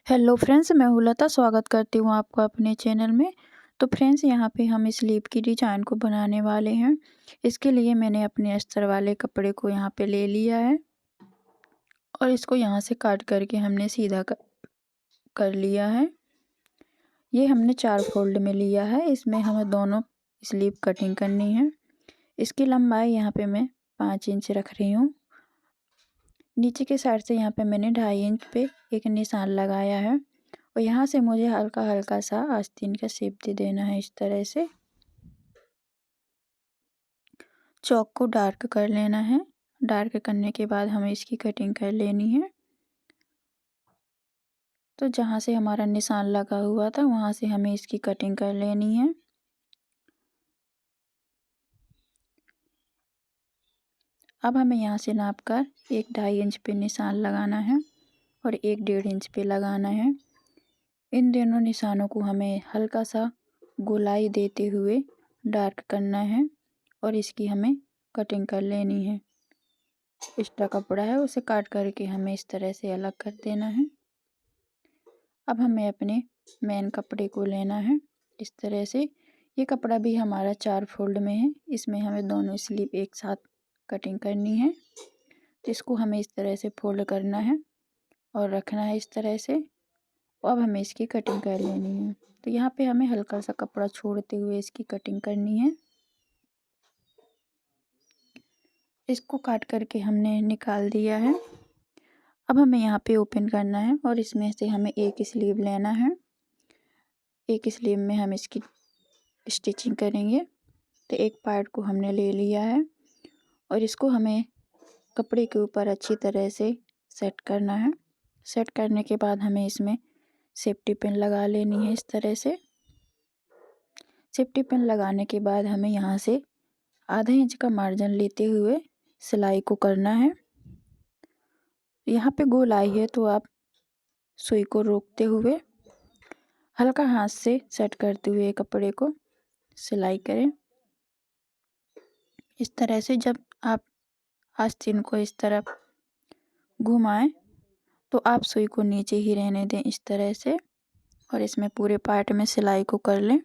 Hello friends, मैं हूँ लता। स्वागत करती हूँ आपका अपने चैनल में। तो फ्रेंड्स, यहाँ पे हम स्लीव की डिज़ाइन को बनाने वाले हैं। इसके लिए मैंने अपने अस्तर वाले कपड़े को यहाँ पे ले लिया है और इसको यहाँ से काट करके हमने सीधा कर लिया है। ये हमने 4 फोल्ड में लिया है। इसमें हमें दोनों स्लीव कटिंग करनी है। इसकी लंबाई यहाँ पे मैं 5 इंच रख रही हूँ। नीचे के साइड से यहाँ पे मैंने 2.5 इंच पे एक निशान लगाया है और यहाँ से मुझे हल्का हल्का सा आस्तीन का शेप दे देना है। इस तरह से चौक को डार्क कर लेना है। डार्क करने के बाद हमें इसकी कटिंग कर लेनी है। तो जहाँ से हमारा निशान लगा हुआ था वहाँ से हमें इसकी कटिंग कर लेनी है। अब हमें यहाँ से नाप कर 1.5 इंच पे निशान लगाना है और 1.5 इंच पे लगाना है। इन दोनों निशानों को हमें हल्का सा गोलाई देते हुए डार्क करना है और इसकी हमें कटिंग कर लेनी है। एक्स्ट्रा कपड़ा है उसे काट करके हमें इस तरह से अलग कर देना है। अब हमें अपने मेन कपड़े को लेना है इस तरह से। ये कपड़ा भी हमारा 4 फोल्ड में है। इसमें हमें दोनों स्लीव एक साथ कटिंग करनी है। तो इसको हमें इस तरह से फोल्ड करना है और रखना है इस तरह से। अब हमें इसकी कटिंग कर लेनी है। तो यहाँ पे हमें हल्का सा कपड़ा छोड़ते हुए इसकी कटिंग करनी है। इसको काट करके हमने निकाल दिया है। अब हमें यहाँ पे ओपन करना है और इसमें से हमें एक स्लीव लेना है। एक स्लीव में हम इसकी स्टिचिंग करेंगे। तो एक पार्ट को हमने ले लिया है और इसको हमें कपड़े के ऊपर अच्छी तरह से सेट करना है। सेट करने के बाद हमें इसमें सेफ्टी पिन लगा लेनी है इस तरह से। सेफ्टी पिन लगाने के बाद हमें यहाँ से आधा इंच का मार्जिन लेते हुए सिलाई को करना है। यहाँ पे गोलाई है तो आप सुई को रोकते हुए हल्का हाथ से सेट करते हुए कपड़े को सिलाई करें इस तरह से। जब आप आस्तीन को इस तरफ घुमाएं तो आप सुई को नीचे ही रहने दें इस तरह से और इसमें पूरे पार्ट में सिलाई को कर लें।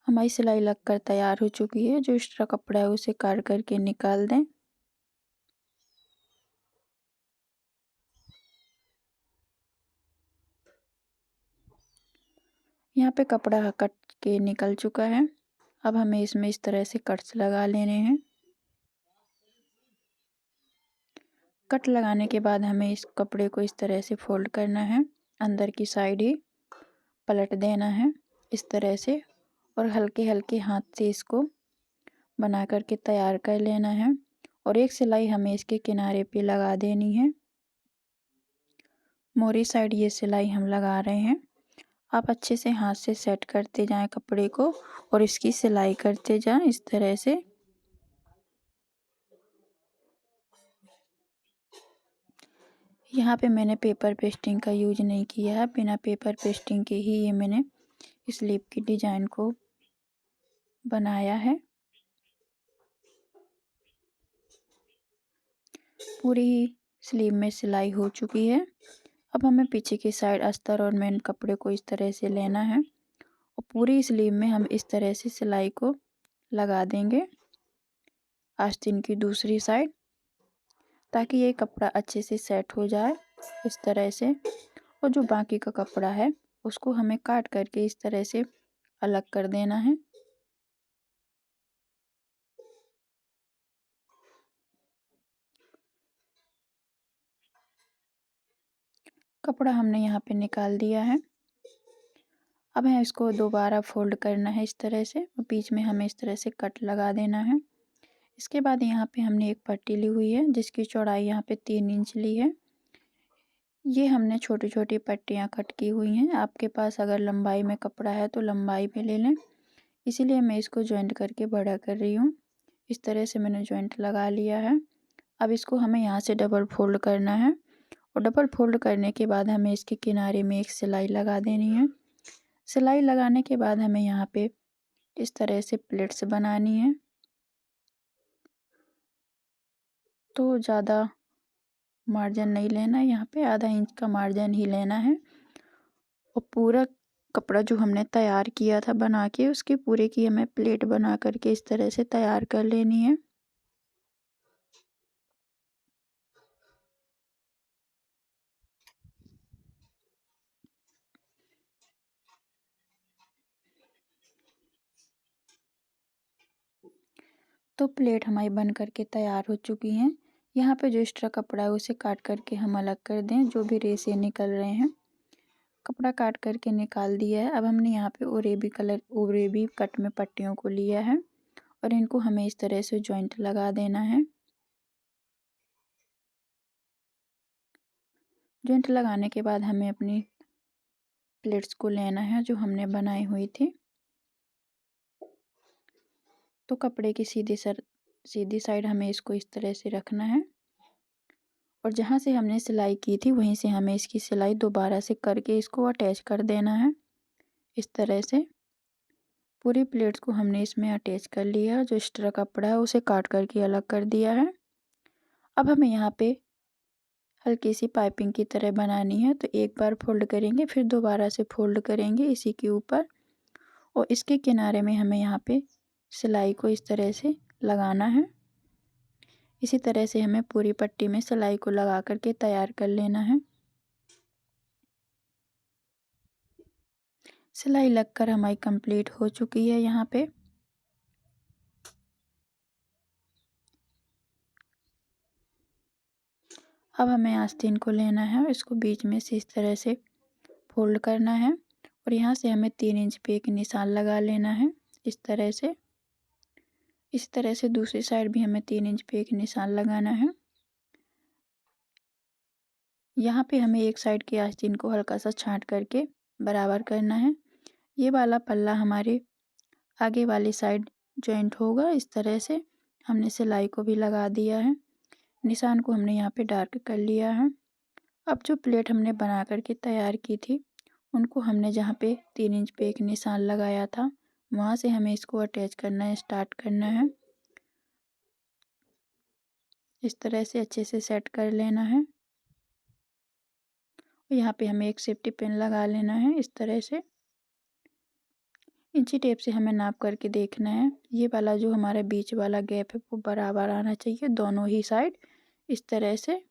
हमारी सिलाई लगकर तैयार हो चुकी है। जो एक्स्ट्रा कपड़ा है उसे काट करके निकाल दें। यहाँ पे कपड़ा कट के निकल चुका है। अब हमें इसमें इस तरह से कट्स लगा लेने हैं। कट लगाने के बाद हमें इस कपड़े को इस तरह से फोल्ड करना है। अंदर की साइड ही पलट देना है इस तरह से और हल्के हल्के हाथ से इसको बना करके तैयार कर लेना है। और एक सिलाई हमें इसके किनारे पे लगा देनी है। मोरी साइड ये सिलाई हम लगा रहे हैं। आप अच्छे से हाथ से सेट करते जाएं कपड़े को और इसकी सिलाई करते जाएं इस तरह से। यहाँ पे मैंने पेपर पेस्टिंग का यूज नहीं किया है। बिना पेपर पेस्टिंग के ही ये मैंने स्लीव की डिजाइन को बनाया है। पूरी ही स्लीव में सिलाई हो चुकी है। अब हमें पीछे की साइड अस्तर और मेन कपड़े को इस तरह से लेना है और पूरी स्लीव में हम इस तरह से सिलाई को लगा देंगे आस्तीन की दूसरी साइड, ताकि ये कपड़ा अच्छे से सेट हो जाए इस तरह से। और जो बाकी का कपड़ा है उसको हमें काट करके इस तरह से अलग कर देना है। कपड़ा हमने यहाँ पे निकाल दिया है। अब है इसको दोबारा फोल्ड करना है इस तरह से और बीच में हमें इस तरह से कट लगा देना है। इसके बाद यहाँ पे हमने एक पट्टी ली हुई है जिसकी चौड़ाई यहाँ पे 3 इंच ली है। ये हमने छोटी छोटी पट्टियाँ कट की हुई हैं। आपके पास अगर लंबाई में कपड़ा है तो लंबाई में ले लें। इसीलिए मैं इसको जॉइंट करके बड़ा कर रही हूँ। इस तरह से मैंने जॉइंट लगा लिया है। अब इसको हमें यहाँ से डबल फोल्ड करना है और डबल फोल्ड करने के बाद हमें इसके किनारे में एक सिलाई लगा देनी है। सिलाई लगाने के बाद हमें यहाँ पे इस तरह से प्लेट्स बनानी है। तो ज़्यादा मार्जिन नहीं लेना है, यहाँ पे आधा इंच का मार्जिन ही लेना है और पूरा कपड़ा जो हमने तैयार किया था बना के, उसके पूरे की हमें प्लेट बना करके इस तरह से तैयार कर लेनी है। तो प्लेट हमारी बन करके तैयार हो चुकी हैं। यहाँ पे जो एक्स्ट्रा कपड़ा है उसे काट करके हम अलग कर दें, जो भी रेसे निकल रहे हैं। कपड़ा काट करके निकाल दिया है। अब हमने यहाँ पे ओरेबी कट में पट्टियों को लिया है और इनको हमें इस तरह से जॉइंट लगा देना है। जॉइंट लगाने के बाद हमें अपनी प्लेट्स को लेना है जो हमने बनाई हुई थी। तो कपड़े की सीधी साइड हमें इसको इस तरह से रखना है और जहाँ से हमने सिलाई की थी वहीं से हमें इसकी सिलाई दोबारा से करके इसको अटैच कर देना है। इस तरह से पूरी प्लेट्स को हमने इसमें अटैच कर लिया। जो एक्स्ट्रा कपड़ा है उसे काट करके अलग कर दिया है। अब हमें यहाँ पे हल्की सी पाइपिंग की तरह बनानी है। तो एक बार फोल्ड करेंगे, फिर दोबारा से फोल्ड करेंगे इसी के ऊपर, और इसके किनारे में हमें यहाँ पे सिलाई को इस तरह से लगाना है। इसी तरह से हमें पूरी पट्टी में सिलाई को लगा करके तैयार कर लेना है। सिलाई लगकर हमारी कंप्लीट हो चुकी है। यहाँ पे अब हमें आस्तीन को लेना है और इसको बीच में से इस तरह से फोल्ड करना है और यहाँ से हमें 3 इंच पे एक निशान लगा लेना है इस तरह से। इस तरह से दूसरी साइड भी हमें 3 इंच पे एक निशान लगाना है। यहाँ पे हमें एक साइड के आस्तीन को हल्का सा छांट करके बराबर करना है। ये वाला पल्ला हमारे आगे वाली साइड जॉइंट होगा। इस तरह से हमने सिलाई को भी लगा दिया है। निशान को हमने यहाँ पे डार्क कर लिया है। अब जो प्लेट हमने बना करके तैयार की थी उनको हमने जहाँ पे 3 इंच पे एक निशान लगाया था वहाँ से हमें इसको अटैच करना है, स्टार्ट करना है। इस तरह से अच्छे से सेट कर लेना है। यहाँ पे हमें एक सेफ्टी पिन लगा लेना है इस तरह से। इंची टेप से हमें नाप करके देखना है। ये वाला जो हमारा बीच वाला गैप है वो बराबर आना चाहिए दोनों ही साइड। इस तरह से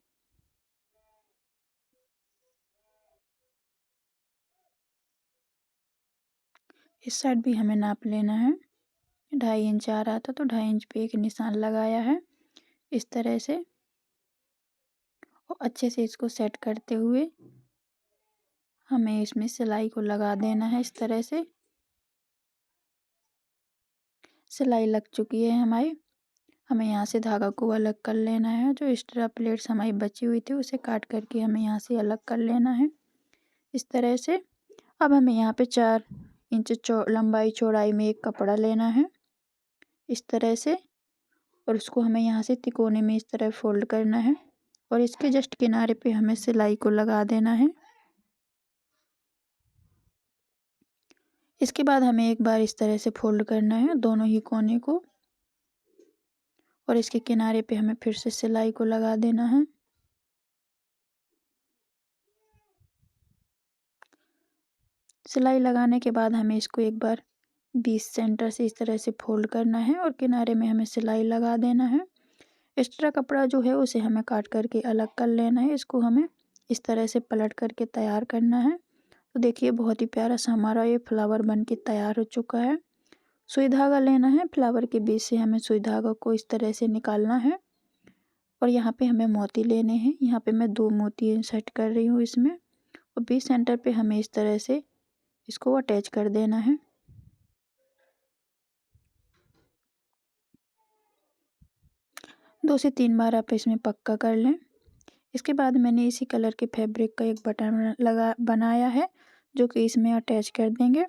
इस साइड भी हमें नाप लेना है। 2.5 इंच आ रहा था तो 2.5 इंच पे एक निशान लगाया है इस तरह से। और अच्छे से इसको सेट करते हुए हमें इसमें सिलाई को लगा देना है इस तरह से। सिलाई लग चुकी है हमारी। हमें यहाँ से धागा को अलग कर लेना है। जो एक्स्ट्रा प्लेट्स हमारी बची हुई थी उसे काट करके हमें यहाँ से अलग कर लेना है इस तरह से। अब हमें यहाँ पे 4 इंच लंबाई चौड़ाई में एक कपड़ा लेना है इस तरह से, और उसको हमें यहाँ से तिकोने में इस तरह फोल्ड करना है और इसके जस्ट किनारे पे हमें सिलाई को लगा देना है। इसके बाद हमें एक बार इस तरह से फोल्ड करना है दोनों ही कोने को और इसके किनारे पे हमें फिर से सिलाई को लगा देना है। सिलाई लगाने के बाद हमें इसको एक बार 20 सेंटर से इस तरह से फोल्ड करना है और किनारे में हमें सिलाई लगा देना है। एक्स्ट्रा कपड़ा जो है उसे हमें काट करके अलग कर लेना है। इसको हमें इस तरह से पलट करके तैयार करना है। तो देखिए बहुत ही प्यारा सा हमारा ये फ्लावर बन के तैयार हो चुका है। सुई धागा लेना है, फ्लावर के बीच से हमें सुई धागा को इस तरह से निकालना है और यहाँ पे हमें मोती लेने हैं। यहाँ पे मैं 2 मोती इंसर्ट कर रही हूँ इसमें, और बीच सेंटर पे हमें इस तरह से इसको अटैच कर देना है। दो से 3 बार आप इसमें पक्का कर लें। इसके बाद मैंने इसी कलर के फैब्रिक का एक बटन बनाया है जो कि इसमें अटैच कर देंगे।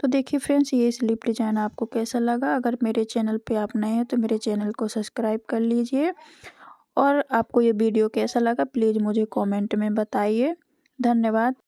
तो देखिए फ्रेंड्स, ये स्लीव डिजाइन आपको कैसा लगा। अगर मेरे चैनल पे आप नए हैं तो मेरे चैनल को सब्सक्राइब कर लीजिए, और आपको ये वीडियो कैसा लगा प्लीज़ मुझे कमेंट में बताइए। धन्यवाद।